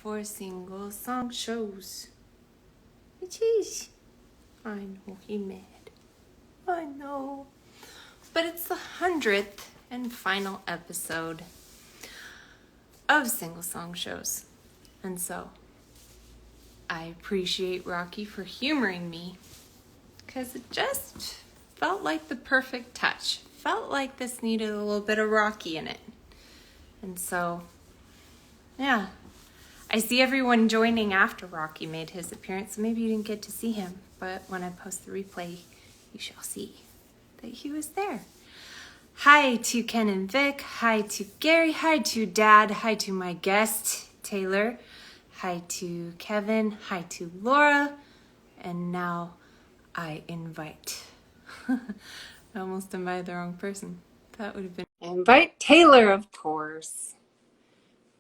for single song shows. It is. I know he mad. I know. But it's the 100th and final episode of single song shows. And so I appreciate Rocky for humoring me because it just felt like the perfect touch. Felt like this needed a little bit of Rocky in it. And so, yeah. I see everyone joining after Rocky made his appearance, so maybe you didn't get to see him, but when I post the replay, you shall see that he was there. Hi to Ken and Vic, hi to Gary, hi to Dad, hi to my guest, Taylor, hi to Kevin, hi to Laura, and now I invite. I almost invited the wrong person. That would have been... I invite Taylor, of course,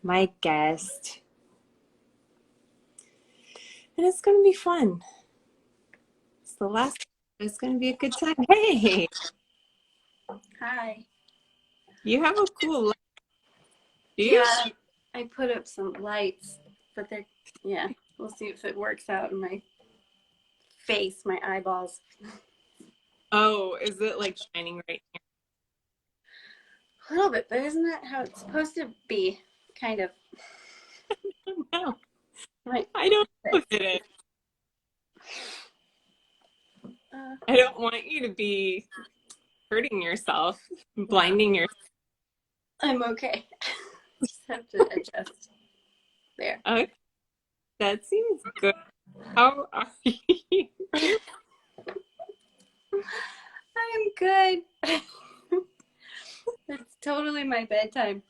my guest. And it's going to be fun. It's the last. It's going to be a good time. Hey! Hi. You have a cool light. Yeah, I put up some lights, but they're, yeah, we'll see if it works out in my face, my eyeballs. Oh, is it like shining right here? A little bit, but isn't that how it's supposed to be? Kind of. No. Right. I don't know if it is. I don't want you to be hurting yourself, blinding yourself. I'm okay. Just have to adjust. There. Okay. That seems good. How are you? I'm good. It's totally my bedtime.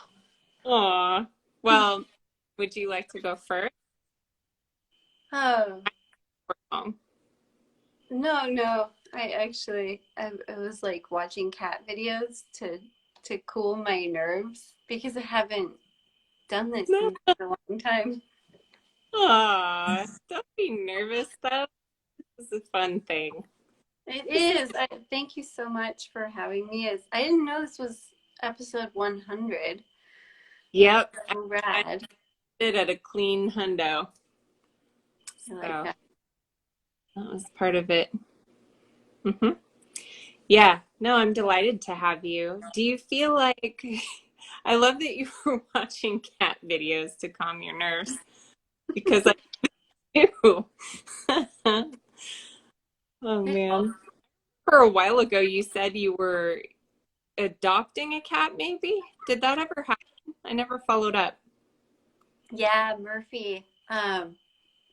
Aw. Well, would you like to go first? Oh. Oh. No. I was like watching cat videos to cool my nerves because I haven't done this No. in a long time. Aw. Don't be nervous, though. This is a fun thing. It is. Thank you so much for having me. I didn't know this was episode 100. Yep. So rad. It at a clean hundo. I like that. That was part of it. Mm-hmm. Yeah, no, I'm delighted to have you. Do you feel like I love that you were watching cat videos to calm your nerves because I do. Oh man. For a while ago you said you were adopting a cat maybe? Did that ever happen? I never followed up. Yeah, Murphy.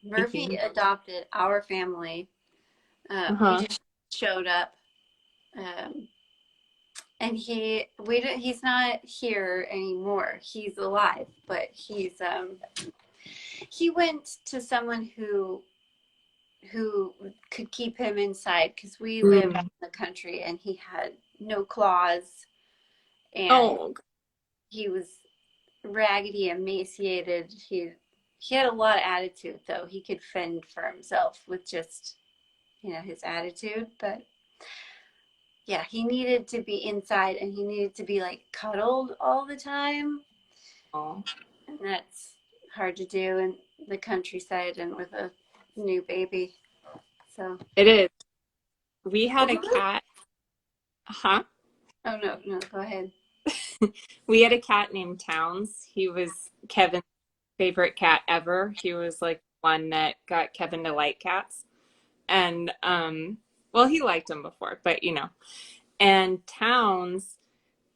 Murphy adopted our family. He just showed up. And he's not here anymore. He's alive, but he went to someone who could keep him inside because we live out in the country and he had no claws and he was raggedy, emaciated. He had a lot of attitude though. He could fend for himself with just his attitude, but yeah, he needed to be inside and he needed to be like cuddled all the time. Oh. And that's hard to do in the countryside and with a new baby. So it is. We had a cat. Huh? Oh no, go ahead. We had a cat named Towns. He was Kevin's favorite cat ever. He was like one that got Kevin to like cats. And well, he liked them before, but and Towns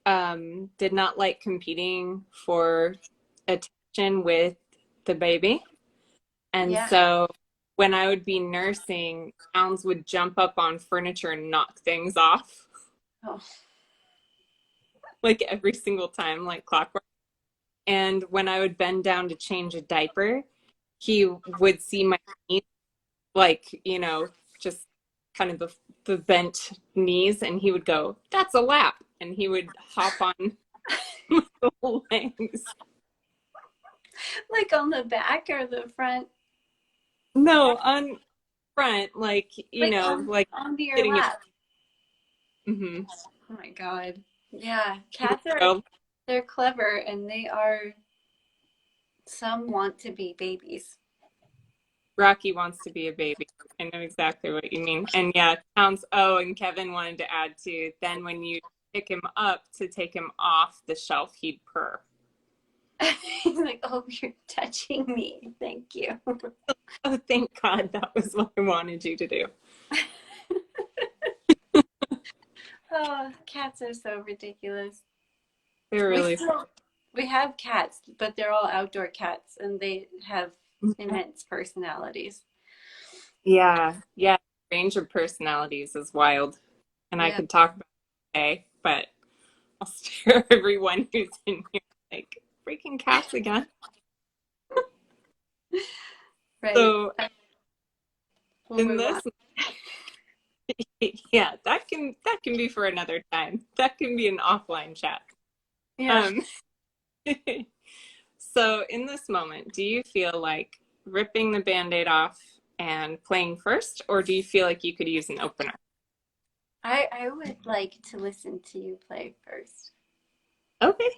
did not like competing for attention with the baby. And so when I would be nursing, Towns would jump up on furniture and knock things off. Oh. Like every single time, like clockwork. And when I would bend down to change a diaper, he would see my knees, like, just kind of the bent knees, and he would go, "That's a lap." And he would hop on my legs. Like on the back or the front? No, on front, like, like onto your lap. Mm-hmm. Oh my God. Yeah, cats are they're clever and they are Some want to be babies. Rocky wants to be a baby. I know exactly what you mean. And yeah, sounds, oh, and Kevin wanted to add to, then when you pick him up to take him off the shelf, he'd purr. He's like, oh, you're touching me. Thank you. Oh, thank God that was what I wanted you to do. Oh, cats are so ridiculous. They're really We have cats, but they're all outdoor cats and they have immense personalities. yeah, yeah. Range of personalities is wild. And I Yeah, could talk about it today, but I'll spare everyone who's in here like freaking cats again. right. So We'll in move on. this, yeah, that can be for another time. That can be an offline chat. Yeah. Um, so in this moment, do you feel like ripping the Band-Aid off and playing first, or do you feel like you could use an opener? I would like to listen to you play first. Okay.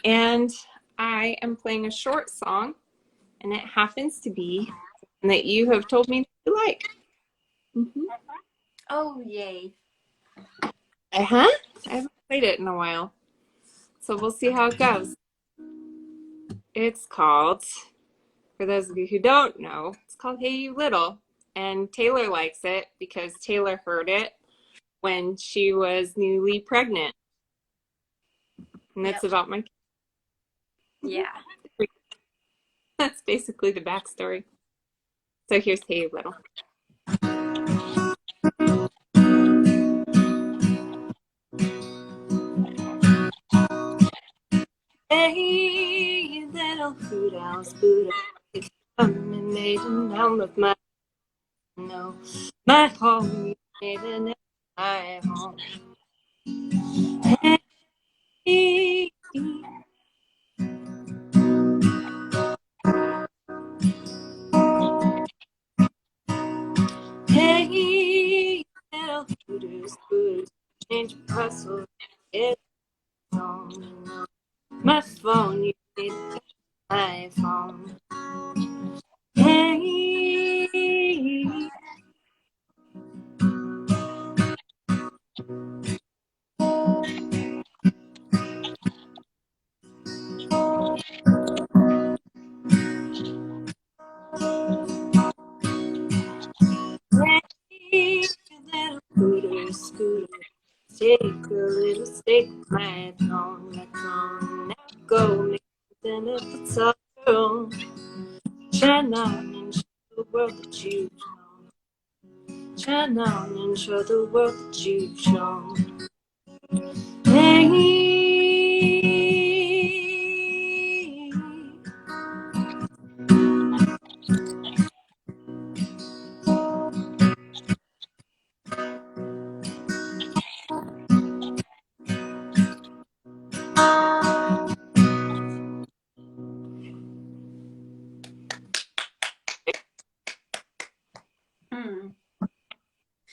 And I am playing a short song, and it happens to be one that you have told me you like. Mm-hmm. Oh, yay. Uh-huh. I haven't played it in a while. So we'll see how it goes. It's called, for those of you who don't know, it's called Hey You Little. And Taylor likes it because Taylor heard it when she was newly pregnant. And it's Yep. about my Yeah. That's basically the backstory. So here's Hey You Little. Hey, you little food house, Buddha. It's coming, maiden down with my no. My home, you maiden is my home. Hey, hey, little fooders, fooders, change your hustle, it's on. My phone, you need to touch my phone. Hey, hey, little scooter, scooter, take a little stick, my tongue, now go make something of the sorrow. Shine on and show the world that you've shown. Shine on and show the world that you've shown. Hey, Mm.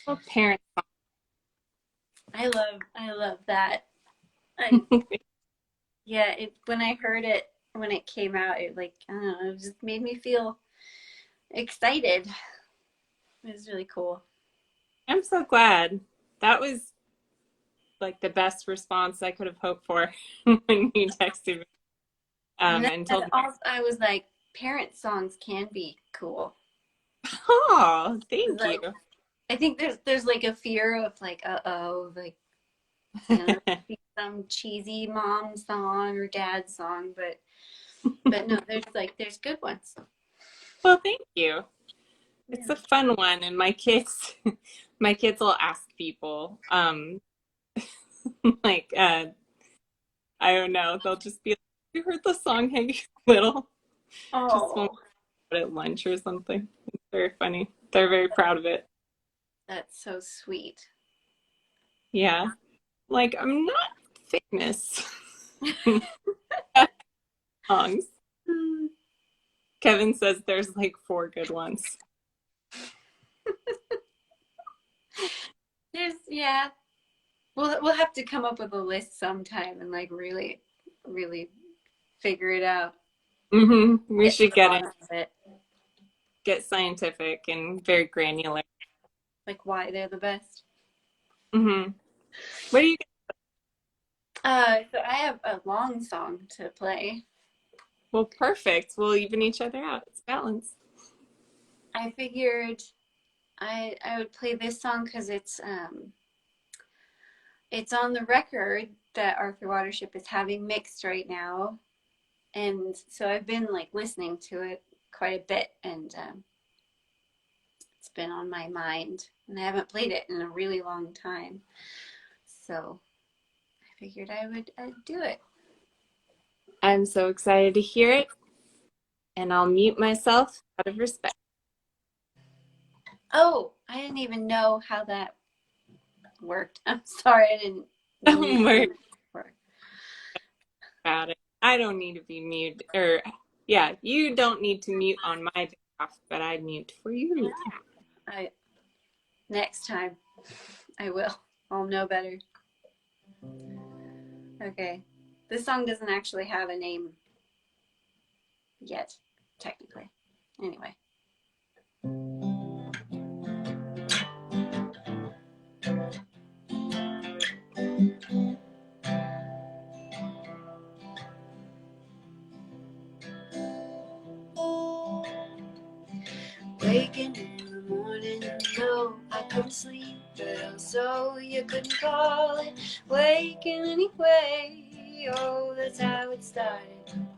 well, parents. I love that. I yeah, when I heard it when it came out, it like I don't know, it just made me feel excited. It was really cool. I'm so glad. That was like the best response I could have hoped for when you texted me And then and told me, also I was like, parent songs can be cool. oh, thank you. Like I think there's like a fear of like, uh-oh, like it's gonna be some cheesy mom song or dad song, but no, there's good ones. Well, thank you. It's Yeah. a fun one, and my kids, my kids will ask people, like, I don't know, they'll just be like, "You heard the song Hey You Little?" Just won't Oh, put it at lunch or something. It's very funny. They're very proud of it. that's so sweet. Yeah, like I'm not famous songs. Kevin says there's like 4 good ones. Yeah. We'll have to come up with a list sometime and like really figure it out. We Get to should the get it, bottom of it, get scientific and very granular. like why they're the best. Hmm. What do you? So I have a long song to play. Well, perfect. We'll even each other out. It's balanced. I figured I would play this song because it's on the record that Arthur Watership is having mixed right now, and so I've been like listening to it quite a bit, and it's been on my mind, and I haven't played it in a really long time, so I figured I'd do it. I'm so excited to hear it, and I'll mute myself out of respect. Oh, I didn't even know how that worked. I'm sorry, I didn't Don't mute worry you before. about it. I don't need to be mute, or yeah, you don't need to mute on my behalf, but I mute for you. I next time I will. I'll know better. Okay. This song doesn't actually have a name yet, technically. Anyway. Waking in the morning, no, I couldn't sleep, but also you couldn't call it waking anyway. Oh, that's how it started.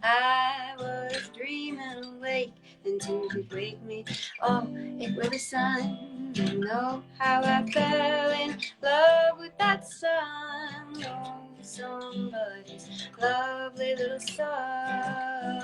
I was dreaming awake, and two could wake me. Oh, it was the sun. You know how I fell in love with that sun. Oh, somebody's lovely little sun.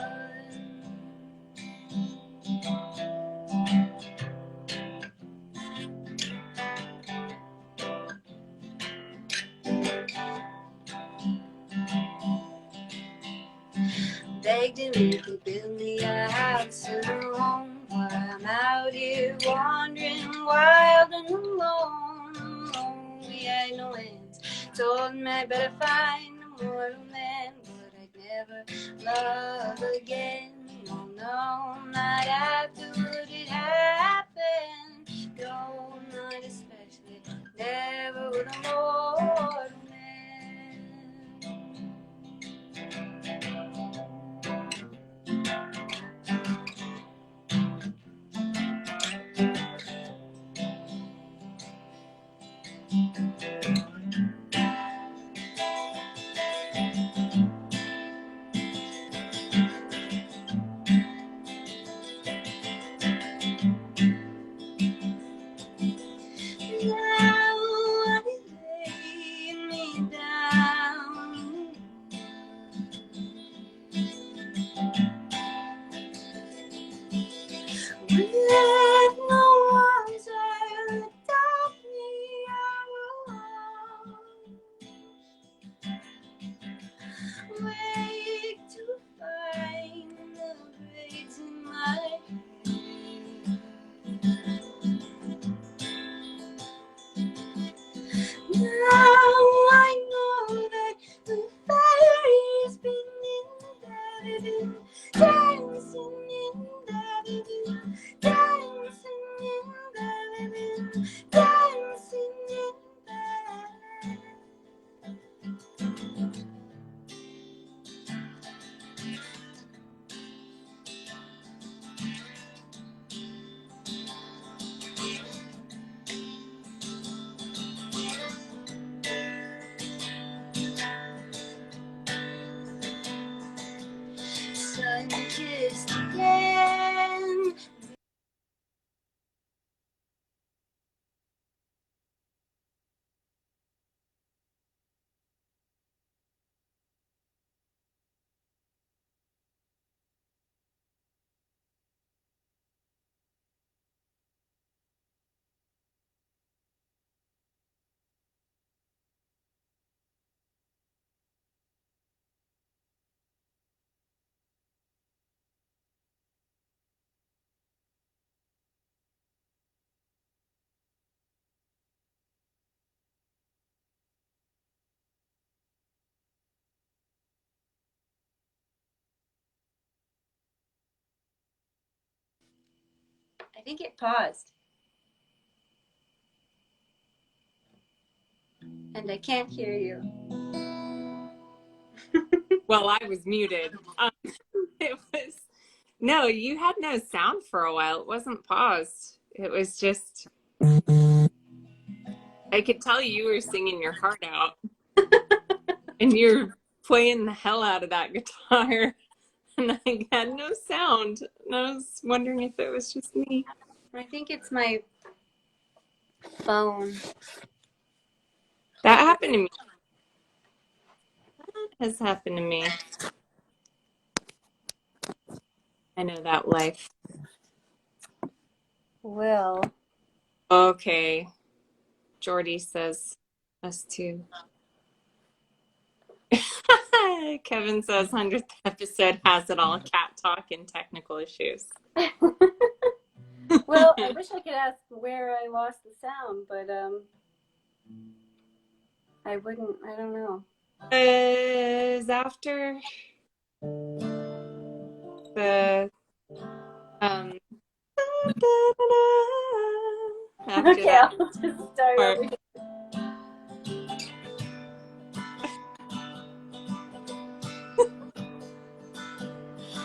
Begged him if he'd build me a house and a home while I'm out here wandering wild and alone. Oh, we had no ends. Told me I better find a mortal man, but I'd never love again. Oh no, not after what had happened. No, not especially. Never with a mortal man. Wake to find the braids in my now I know that the fairy's been in dancing in dancing in dancing in sun-kissed again. I think it paused. And I can't hear you. Well, I was muted. It was, no, you had no sound for a while. It wasn't paused. It was just, I could tell you were singing your heart out. And you're playing the hell out of that guitar. And I had no sound. And I was wondering if it was just me. I think it's my phone. That happened to me. That has happened to me. I know that life. Will. Okay. Jordy says us too. Kevin says 100th episode has it all, cat talk and technical issues. Well, I wish I could ask where I lost the sound, but I don't know. Is after the after Okay, that I'll just start part. over.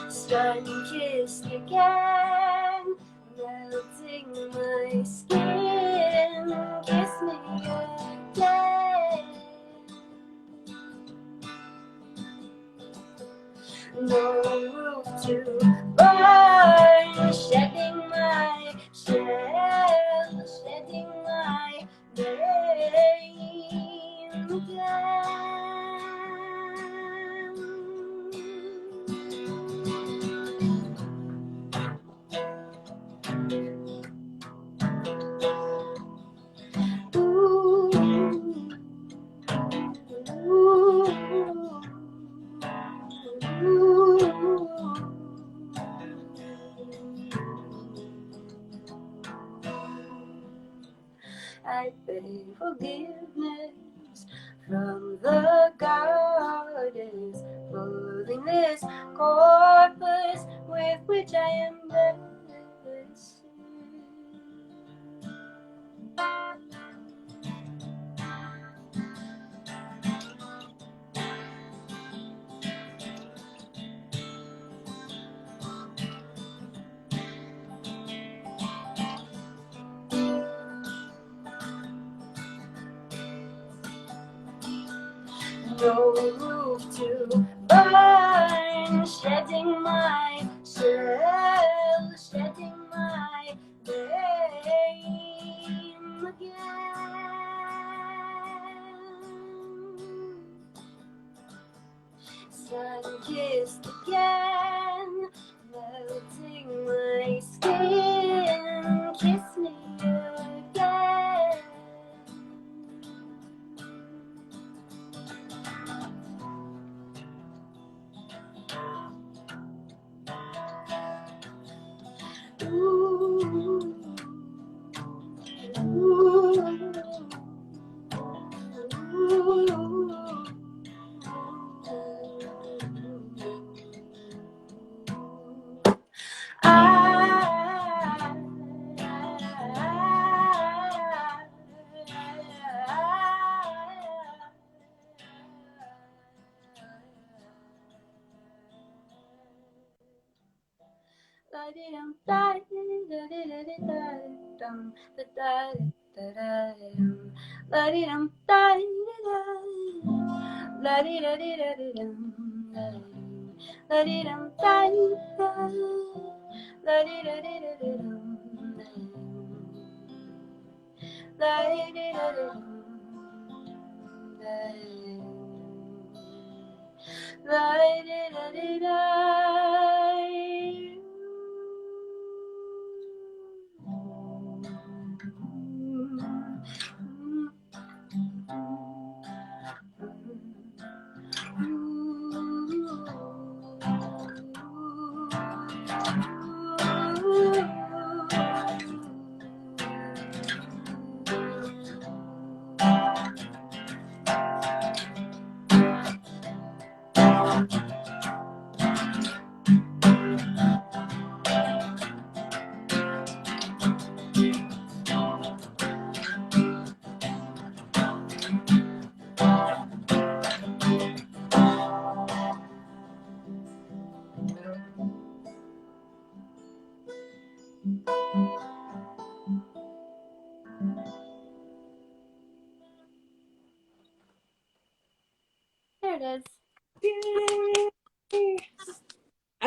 Sun-kissed again, melting my skin. Kiss me again. No roof to burn, shedding my shell, shedding my name again. I beg forgiveness from the goddess, holding this corpus with which I am blessed. No roof to burn, shedding my shell, shedding my name again. Sun-kissed again, melting my skin. Kiss me again.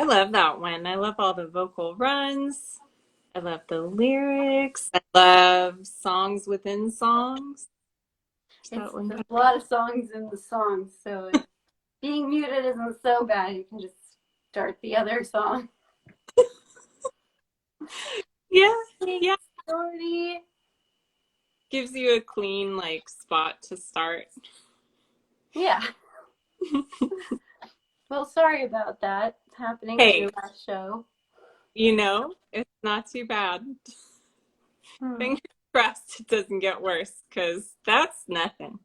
love that one. I love all the vocal runs. I love the lyrics. I love songs within songs. It's That one. a lot of songs in the song, so if being muted isn't so bad. You can just start the other song. Yeah, yeah. Story. Gives you a clean like spot to start. Yeah. Well, sorry about that happening to Hey, your last show. it's not too bad. Hmm. Fingers crossed it doesn't get worse, because that's nothing.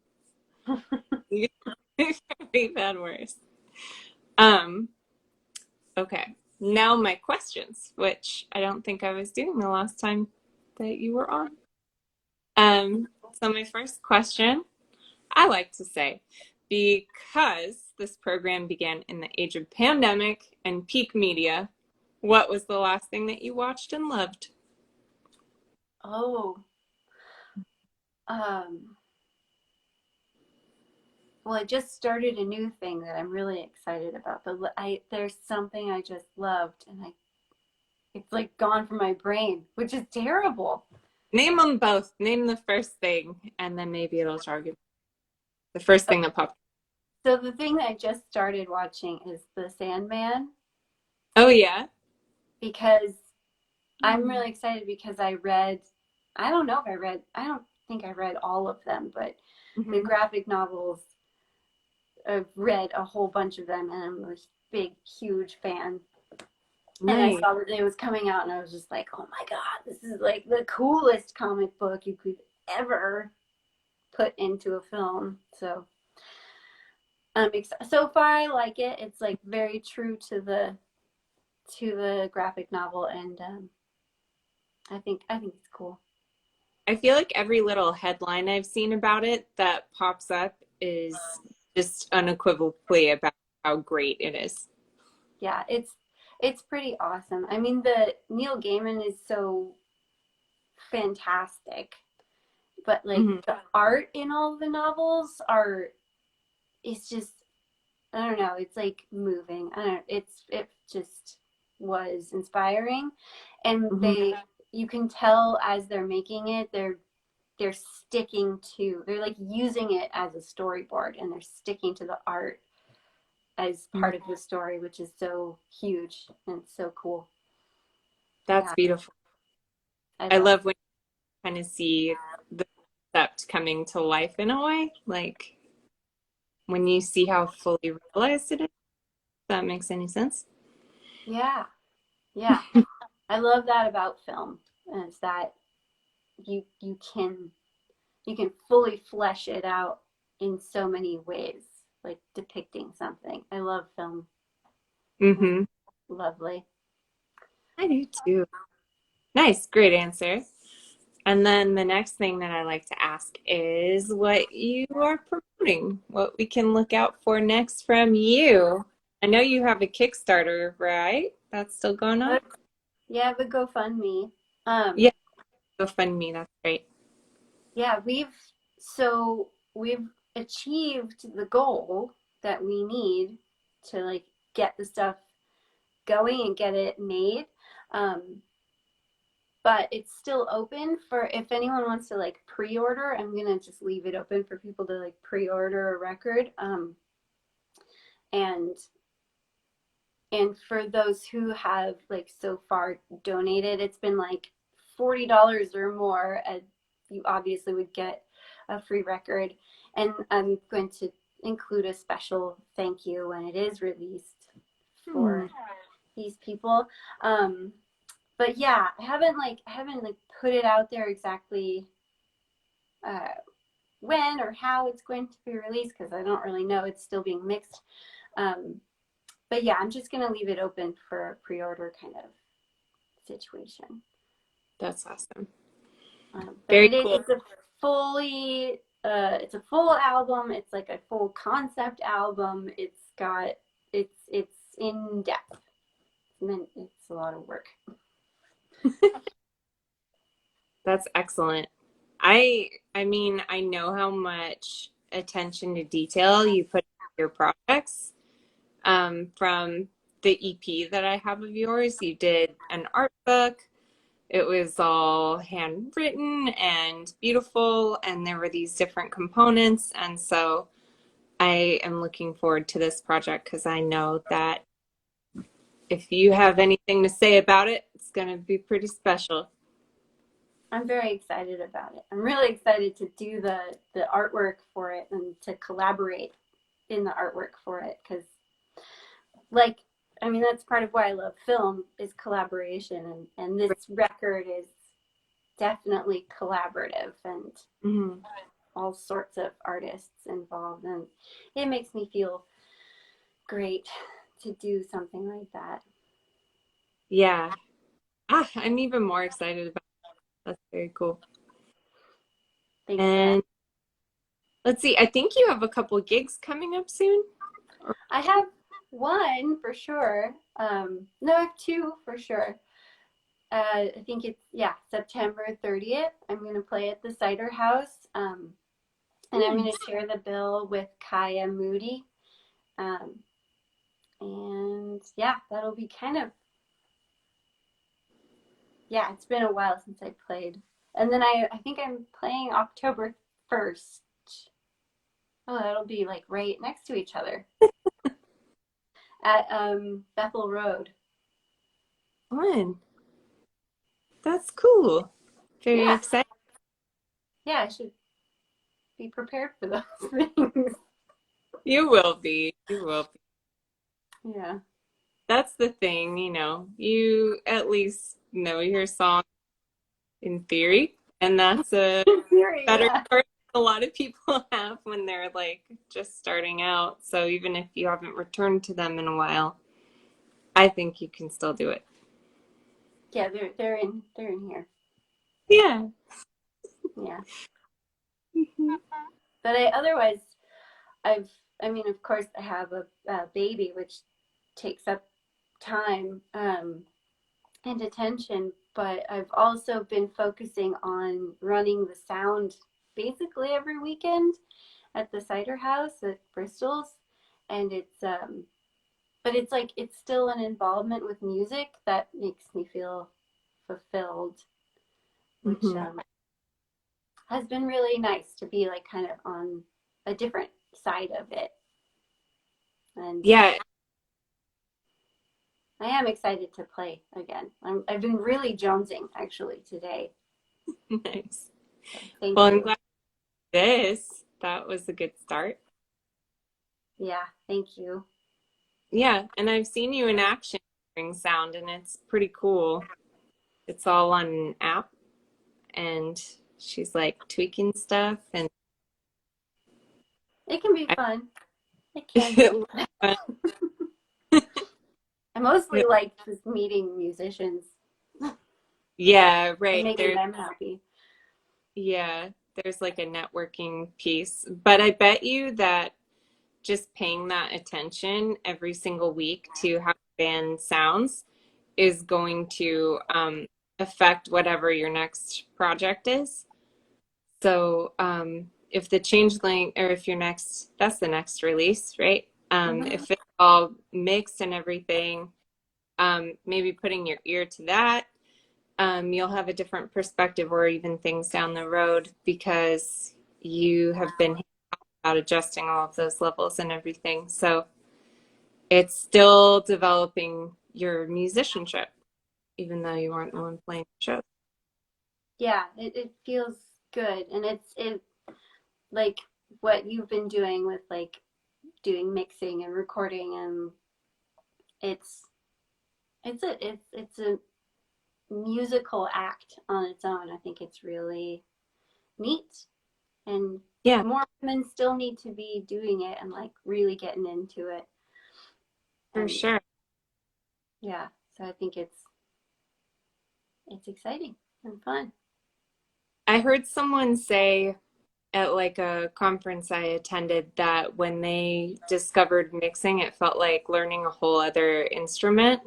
We've had worse. Um, okay. Now my questions, which I don't think I was doing the last time that you were on. So my first question, I like to say, because this program began in the age of pandemic and peak media, what was the last thing that you watched and loved? Oh, um, well, I just started a new thing that I'm really excited about, but there's something I just loved, and it's like gone from my brain, which is terrible. Name them both. Name the first thing, and then maybe it'll target the first thing that popped. So the thing that I just started watching is the Sandman Oh yeah. because I'm really excited because I don't know if I don't think I read all of them, but the Mm-hmm. graphic novels, I've read a whole bunch of them and I'm a big, huge fan. And I Nice. saw that it was coming out and I was just like, oh my God, this is like the coolest comic book you could ever put into a film. So so far I like it. It's like very true to the graphic novel and I think it's cool. I feel like every little headline I've seen about it that pops up is just unequivocally about how great it is. Yeah, it's pretty awesome. I mean, the Neil Gaiman is so fantastic, but like Mm-hmm. the art in all the novels are it's just I don't know, it's like moving. I don't know, it just was inspiring and Mm-hmm. you can tell as they're making it, they're sticking to they're like using it as a storyboard and they're sticking to the art as part of the story, which is so huge and so cool. That's Yeah, beautiful. I I love. love when you kind of see the concept coming to life in a way, like when you see how fully realized it is. If that makes any sense. Yeah, yeah. I love that about film is that you you can fully flesh it out in so many ways, like depicting something. I love film. It's Mm-hmm. lovely. I do too. Nice, great answer. And then the next thing that I like to ask is what you are promoting, what we can look out for next from you. I know you have a Kickstarter, right? That's still going on? But yeah, the GoFundMe. Yeah, GoFundMe, that's great. Yeah, we've achieved the goal that we need to like get the stuff going and get it made. Um, but it's still open for if anyone wants to like pre-order. I'm gonna just leave it open for people to like pre-order a record. And and for those who have like so far donated, it's been like $40 or more. You obviously would get a free record, and I'm going to include a special thank you when it is released Hmm. for these people. Um, but yeah, I haven't like put it out there exactly uh, when or how it's going to be released because I don't really know. It's still being mixed. Um, but yeah, I'm just gonna leave it open for a pre-order kind of situation. That's awesome. But Very cool. it's a full album. It's like a full concept album. It's in depth. It's a lot of work. That's excellent. I mean, I know how much attention to detail you put in your projects. From the EP that I have of yours. You did an art book. It was all handwritten and beautiful, and there were these different components. And so I am looking forward to this project because I know that if you have anything to say about it, it's going to be pretty special. I'm very excited about it. I'm really excited to do the artwork for it and to collaborate in the artwork for it because, like, I mean, that's part of why I love film is collaboration, and this record is definitely collaborative and Mm-hmm. all sorts of artists involved, and it makes me feel great to do something like that. Yeah. I'm even more excited about it. That's very cool. Thanks for that. And let's see, I think you have a couple gigs coming up soon. I have one for sure. No, I have two for sure. I think it's, yeah, September 30th. I'm going to play at the Cider House. And I'm going to share the bill with Kaya Moody. Um, and yeah, that'll be kind of, yeah, it's been a while since I played. And then I think I'm playing October 1st. Oh, that'll be like right next to each other at Bethel Road. Fun. That's cool. Very Yeah, exciting. yeah, I should be prepared for those things. You will be. You will be. Yeah. That's the thing, you at least know your song in theory, and that's a Theory, better yeah. part a lot of people have when they're like just starting out. So even if you haven't returned to them in a while, I think you can still do it. Yeah, they're in here. Yeah. Yeah. Mhm. But otherwise I've I mean, of course I have a baby which takes up time and attention, but I've also been focusing on running the sound basically every weekend at the cider house at Bristol's, and it's but it's like it's still an involvement with music that makes me feel fulfilled, which Mhm. has been really nice to be like kind of on a different side of it. And Yeah. I am excited to play again. I've been really jonesing actually today. Nice. So thank Well, I'm you. glad this. That was a good start. Yeah, thank you. Yeah, and I've seen you in action during sound, and it's pretty cool. It's all on an app, and she's like tweaking stuff, and It can be I, fun. It can it be. looks fun. I mostly like just meeting musicians Yeah, and right. making them happy. Yeah, there's like a networking piece. But I bet you that just paying that attention every single week to how the band sounds is going to affect whatever your next project is. So if the Changeling, or if your next, that's the next release, right? Hmm. If it's all mixed and everything, maybe putting your ear to that, you'll have a different perspective, or even things down the road, because you have been about adjusting all of those levels and everything. So it's still developing your musicianship, even though you weren't the one playing the show. Yeah, it feels good, and it like what you've been doing with like doing mixing and recording, and it's it's a musical act on its own. I think it's really neat, and Yeah, more women still need to be doing it and like really getting into it. for And sure. yeah, so I think it's exciting and fun. I heard someone say at like a conference I attended that when they discovered mixing, it felt like learning a whole other instrument,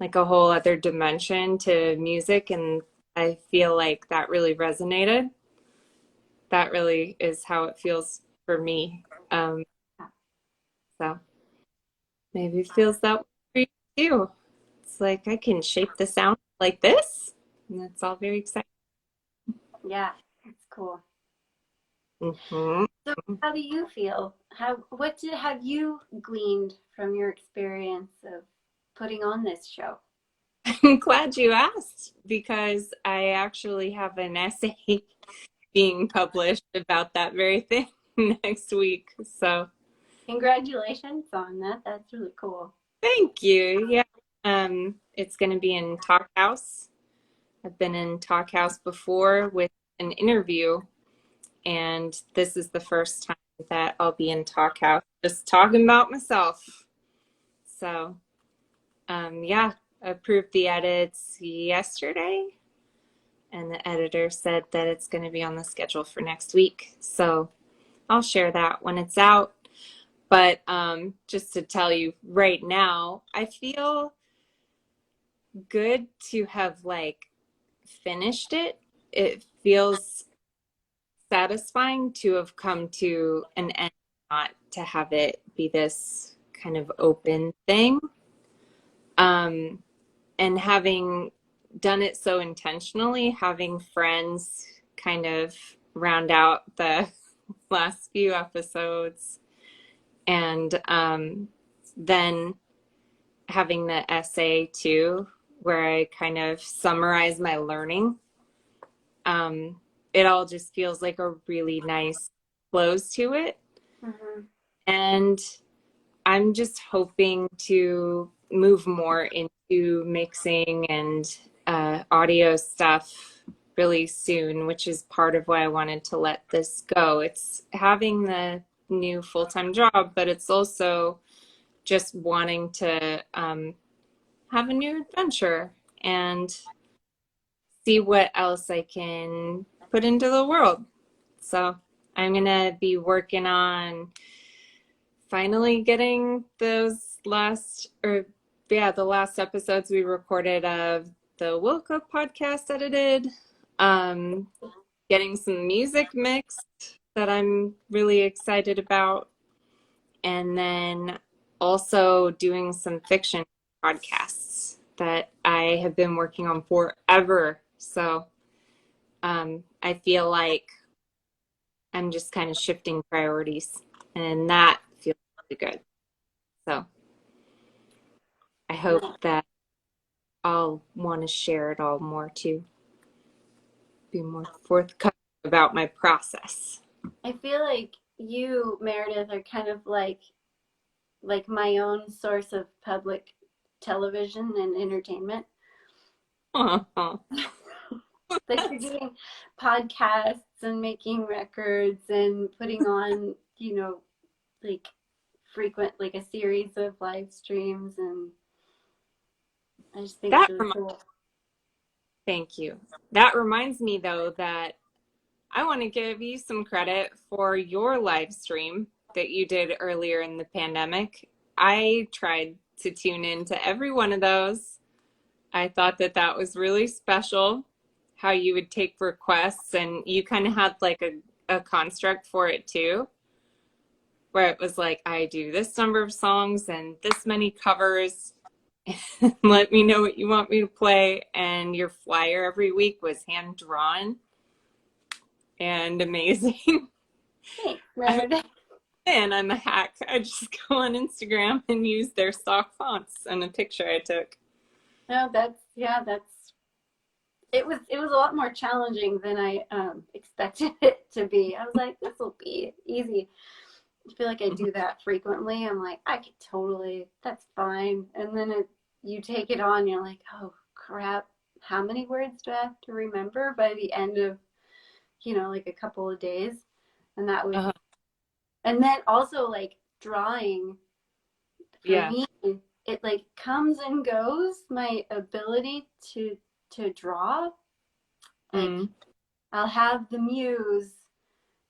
like a whole other dimension to music. And I feel like that really resonated. That really is how it feels for me. Um, so maybe it feels that way too. It's like I can shape the sound like this, and that's all very exciting. Yeah, it's cool. Hmm. So how do you feel? What have you gleaned from your experience of putting on this show? I'm glad you asked because I actually have an essay being published about that very thing next week. So Congratulations on that. That's really cool. thank you. Yeah. It's going to be in Talk House. I've been in Talk House before with an interview, and this is the first time that I'll be in Talk House just talking about myself. So, yeah, approved the edits yesterday, and the editor said that it's going to be on the schedule for next week. So I'll share that when it's out. But just to tell you right now, I feel good to have like finished it. It feels satisfying to have come to an end, not to have it be this kind of open thing. Um, and having done it so intentionally, having friends kind of round out the last few episodes, and then having the essay too, where I kind of summarize my learning. It all just feels like a really nice close to it. Mm-hmm. And I'm just hoping to move more into mixing and audio stuff really soon, which is part of why I wanted to let this go. It's having the new full-time job, but it's also just wanting to have a new adventure and see what else I can put into the world. So I'm going to be working on finally getting those the last episodes we recorded of the Woke Up podcast edited, um, getting some music mixed that I'm really excited about, and then also doing some fiction podcasts that I have been working on forever. So I feel like I'm just kind of shifting priorities, and that feels really good. So I hope that I'll want to share it all more to be more forthcoming about my process. I feel like you, Meredith, are kind of like my own source of public television and entertainment. Like you're doing podcasts and making records and putting on, like frequent, like a series of live streams, and I just think it's That really reminds, cool. thank you. That reminds me though that I want to give you some credit for your live stream that you did earlier in the pandemic. I tried to tune into every one of those. I thought that that was really special how you would take requests, and you kind of had like a construct for it too, where it was like, I do this number of songs and this many covers. Let me know what you want me to play. And your flyer every week was hand drawn and amazing. Thanks, I'm Meredith. I'm a hack. I just go on Instagram and use their stock fonts and a picture I took. No, that's it was a lot more challenging than I expected it to be. I was like, this will be easy. I feel like I do that frequently. I'm like, I could totally, that's fine. And then you take it on, you're like, oh crap, how many words do I have to remember by the end of, like a couple of days? And that was, Uh, and then also like drawing for yeah. me, it like comes and goes. My ability to draw, like Mm. I'll have the muse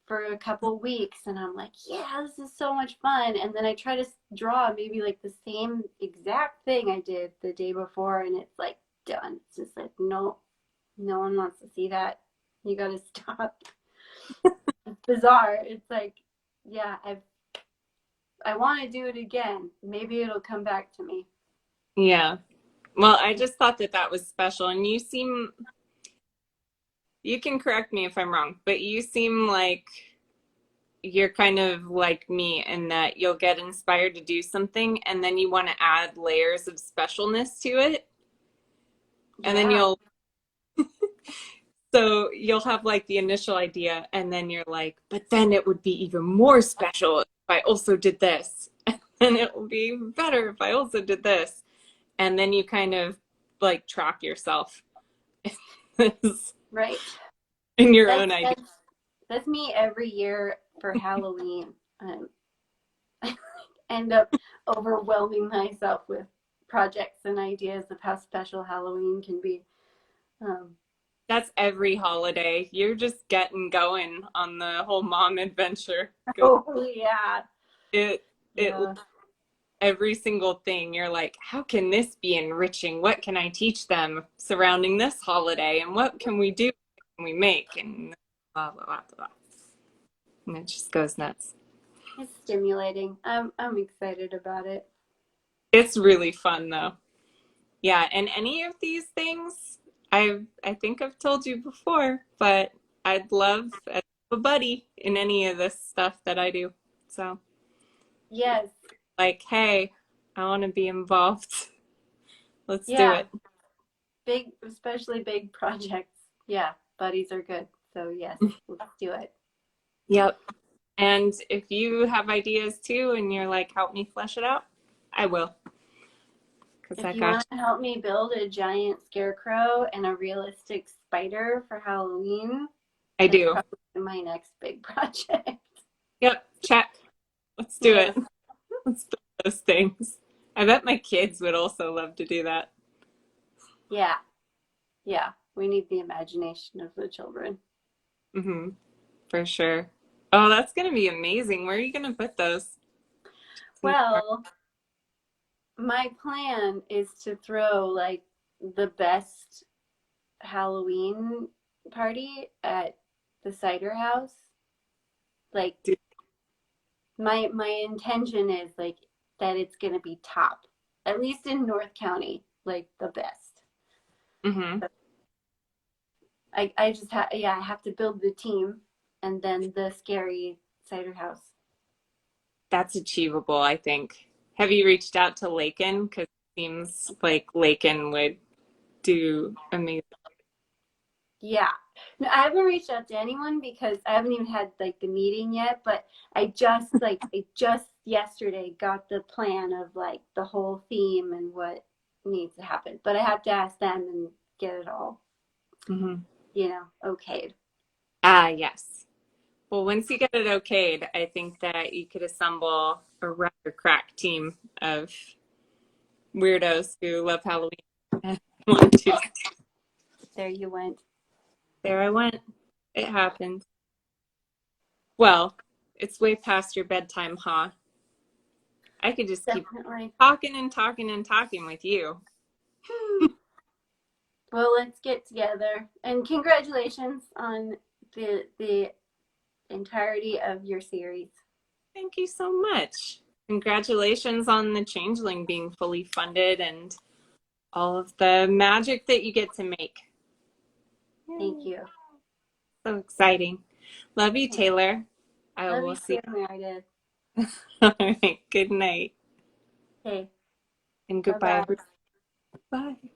for a couple weeks and I'm like, yeah, this is so much fun. And then I try to draw maybe like the same exact thing I did the day before and it's like done. It's just like, no, no one wants to see that. You got to stop. It's bizarre. It's like, yeah, I want to do it again. Maybe it'll come back to me. Yeah. Well, I just thought that that was special. And you can correct me if I'm wrong, but you seem like you're kind of like me in that you'll get inspired to do something and then you want to add layers of specialness to it. And then Yeah, so you'll have like the initial idea and then you're like, but then it would be even more special if I also did this. And it will be even better if I also did this. And then you kind of like trap yourself right. in your That's own idea. that's that's me every year for Halloween. I end up overwhelming myself with projects and ideas of how special Halloween can be. Um, That's every holiday. You're just getting going on the whole mom adventure. oh yeah, It it yeah, every single thing you're like, how can this be enriching? What can I teach them surrounding this holiday? And what can we do? What can we make? And blah blah blah blah. And it just goes nuts. it's stimulating. I'm excited about it. It's really fun though. Yeah, and any of these things, I think I've told you before, but I'd love a buddy in any of this stuff that I do. So, Yes, like, hey, I want to be involved. Let's do yeah, it. big, especially big projects. Yeah, buddies are good. So yes, let's do it. Yep. And if you have ideas too, and you're like, help me flesh it out, I will, because If I you got want to help me build a giant scarecrow and a realistic spider for Halloween, you. I that's do. probably my next big project. Yep. Check. Let's do Yeah, it. Let's do those things. I bet my kids would also love to do that. yeah, yeah. We need the imagination of the children. Mm-hmm. For sure. Oh, that's gonna be amazing. Where are you gonna put those? Well, my plan is to throw like the best Halloween party at the cider house. Like my intention is like that it's gonna be top, at least in North County, like the best. Mm-hmm. I just yeah, I have to build the team and then the scary cider house. That's achievable, I think. Have you reached out to Lakin? Because it seems like Lakin would do amazing. Yeah. No, I haven't reached out to anyone because I haven't even had like the meeting yet, but I just yesterday got the plan of like the whole theme and what needs to happen. But I have to ask them and get it all, Mm-hmm. okayed. Ah, yes. Well, once you get it okayed, I think that you could assemble a rather crack team of weirdos who love Halloween and want to. There you went. There I went. It happened. Well, it's way past your bedtime, huh? I could just keep Definitely. talking and talking and talking with you. Well, let's get together. And congratulations on the entirety of your series. Thank you so much. Congratulations on the Changeling being fully funded and all of the magic that you get to make. Thank Yay. you. So exciting. Love you, Taylor. I Love will you see too, Meredith. you. All right. Good night Okay. and Bye goodbye, bye. everybody. Bye.